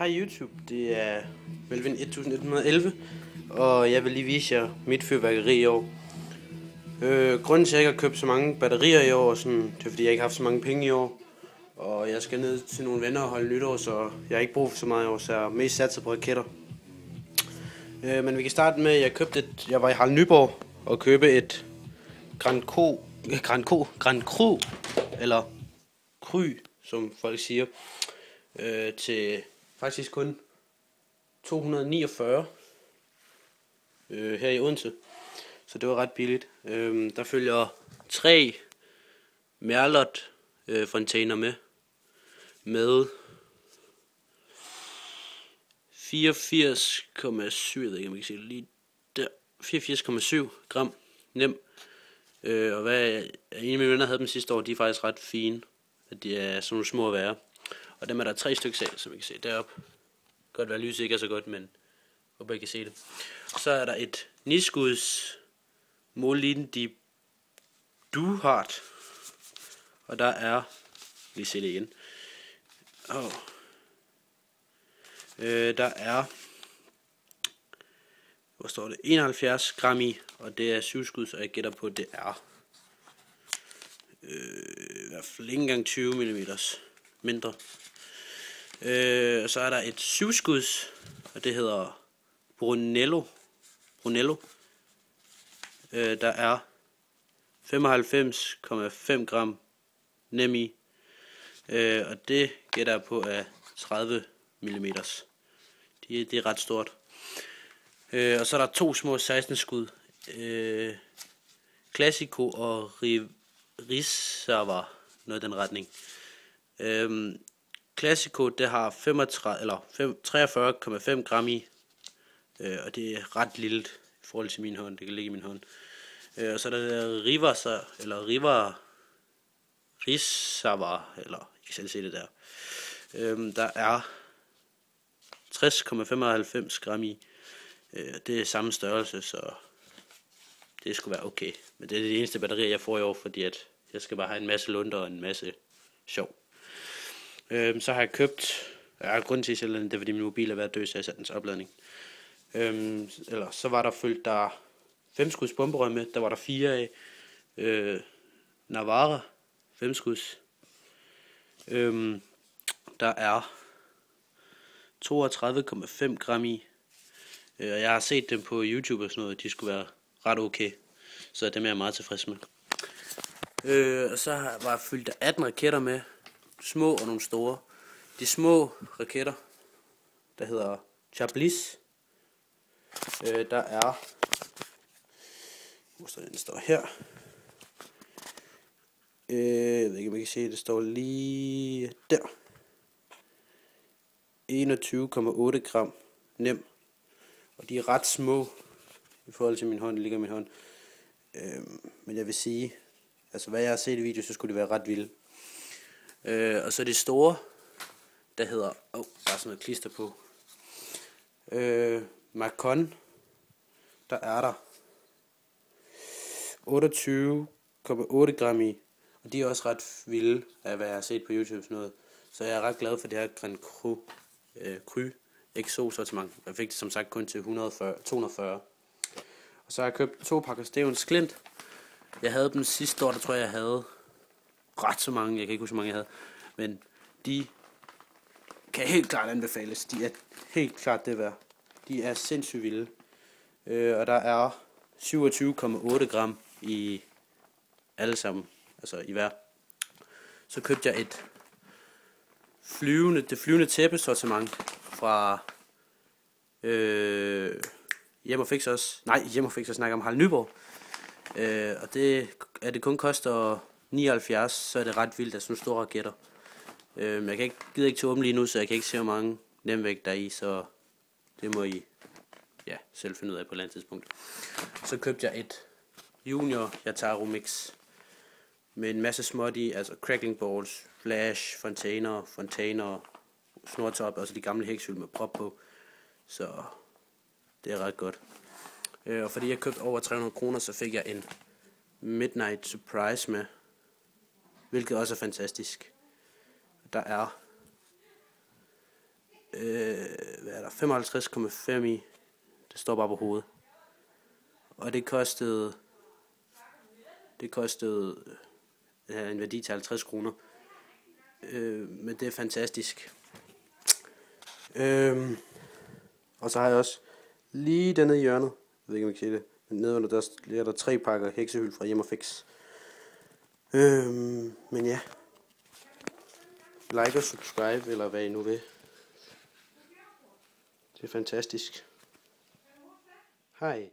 Hej YouTube, det er Melvin 1111, og jeg vil lige vise jer mit fyrværkeri i år. Grunden til at jeg ikke har købt så mange batterier i år, det er fordi jeg ikke har haft så mange penge i år. Og jeg skal ned til nogle venner og holde nytår, så jeg har ikke brug for så meget i år, så jeg er mest satset på raketter. Men vi kan starte med, at jeg var i Harald Nyborg og købe et Grand Cru, eller Kry, som folk siger, til faktisk kun 249 her i Odense. Så det var ret billigt. Der følger 3 Merlot fontæner med 84,7, jeg ved ikke om I kan se det lige der, 84,7 gram nem. Og hvad en af mine venner havde dem sidste år, de er faktisk ret fine, at de er sådan nogle små at være. Og dem er der 3 stykker af, som I kan se deroppe. Godt være lyset ikke er så godt, men håber I kan se det. Så er der et niskuds Molin de Duhart. Og der er, lige se det igen. Der er, hvor står det, 71 gram i, og det er 7 skud, så jeg gætter på, at det er i hvert fald ikke engang 20 mm mindre. Og så er der et 7 skuds, og det hedder Brunello. Der er 95,5 gram nem i, og det gætter jeg på af 30 mm. Det er ret stort. Og så er der 2 små 16 skud. Classico og Risaver, noget i den retning. Classico, det har 43,5 gram i, og det er ret lille i forhold til min hånd. Det kan ligge i min hånd. Og så er der Risaver, eller I kan selv se det der. Der er 60,95 gram i. Det er samme størrelse, så det skulle være okay. Men det er det eneste batteri, jeg får i år, fordi at jeg skal bare have en masse lunder og en masse sjov. Så har jeg købt, grunden til at sælge den, det er fordi min mobil er ved at dø, så jeg satte dens opladning. Så var der fyldt der 5 skuds bomberøg med, der var der 4 af. Navarra, 5 skuds. Der er 32,5 gram i. Og jeg har set dem på YouTube og sådan noget, de skulle være ret okay. Så dem er jeg meget tilfreds med. Og så var jeg fyldt der 18 raketter med. Små og nogle store. De små raketter, der hedder Chablis. Der er, hvor står den står her. Jeg ved ikke om I kan se, det står lige der. 21,8 gram nem. Og de er ret små i forhold til min hånd, det ligger i min hånd. Men jeg vil sige, altså hvad jeg har set i video, så skulle det være ret vildt. Og så det store, der hedder, der er sådan noget klister på. Macon, der er der 28,8 gram i. Og de er også ret vilde af hvad jeg har set på YouTube sådan noget. Så jeg er ret glad for det her Grand Cru XO sortiment. Jeg fik det som sagt kun til 240. Og så har jeg købt 2 pakker Stevens Klint. Jeg havde dem sidste år, der tror jeg havde ret så mange. Jeg kan ikke huske, hvor mange jeg havde. Men de kan helt klart anbefales. De er helt klart det værd. De er sindssygt vilde. Og der er 27,8 gram i alle sammen. Altså i hver. Så købte jeg et flyvende tæppesortiment fra Hjem og Fix snakker om Harald Nyborg. Og det, at det kun koster 79, så er det ret vildt af sådan store raketter. Jeg gider ikke til åbne lige nu, så jeg kan ikke se, hvor mange nemvægt der er i, så det må I selv finde ud af på et eller andet tidspunkt. Så købte jeg et Junior Yataro Mix med en masse småt altså crackling balls, flash, fontæner, snortop, og så de gamle hæksyl med prop på. Så det er ret godt. Og fordi jeg købte over 300 kroner, så fik jeg en Midnight Surprise med, hvilket også er fantastisk. Der er hvad er der, 55,5 i. Det står bare på hovedet. Og det kostede en værdi til 50 kroner. Men det er fantastisk. Og så har jeg også lige dernede i hjørnet, jeg ved ikke om jeg kan se det, men nedenunder der ligger der 3 pakker heksehyld fra Hjem og Fix. Men ja, like og subscribe, eller hvad I nu vil. Det er fantastisk. Hej.